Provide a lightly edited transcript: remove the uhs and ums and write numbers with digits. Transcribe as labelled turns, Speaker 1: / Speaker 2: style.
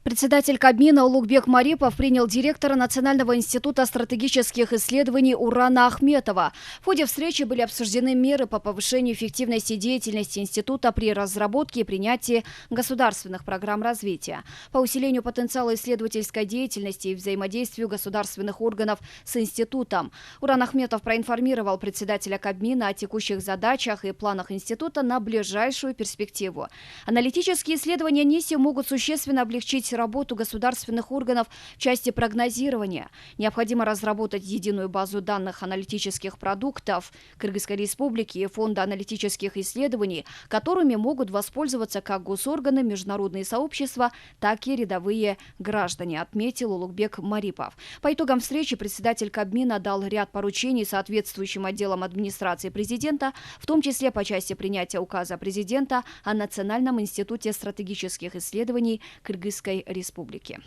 Speaker 1: Председатель Кабмина Улугбек Марипов принял директора Национального института стратегических исследований Урана Ахметова. В ходе встречи были обсуждены меры по повышению эффективности деятельности института при разработке и принятии государственных программ развития, по усилению потенциала исследовательской деятельности и взаимодействию государственных органов с институтом. Уран Ахметов проинформировал председателя Кабмина о текущих задачах и планах института на ближайшую перспективу. Аналитические исследования НИСИ могут существенно облегчить работу государственных органов в части прогнозирования. Необходимо разработать единую базу данных аналитических продуктов Кыргызской Республики и Фонда аналитических исследований, которыми могут воспользоваться как госорганы, международные сообщества, так и рядовые граждане, отметил Улугбек Марипов. По итогам встречи председатель Кабмина дал ряд поручений соответствующим отделам администрации президента, в том числе по части принятия указа президента о Национальном институте стратегических исследований Кыргызской Республики.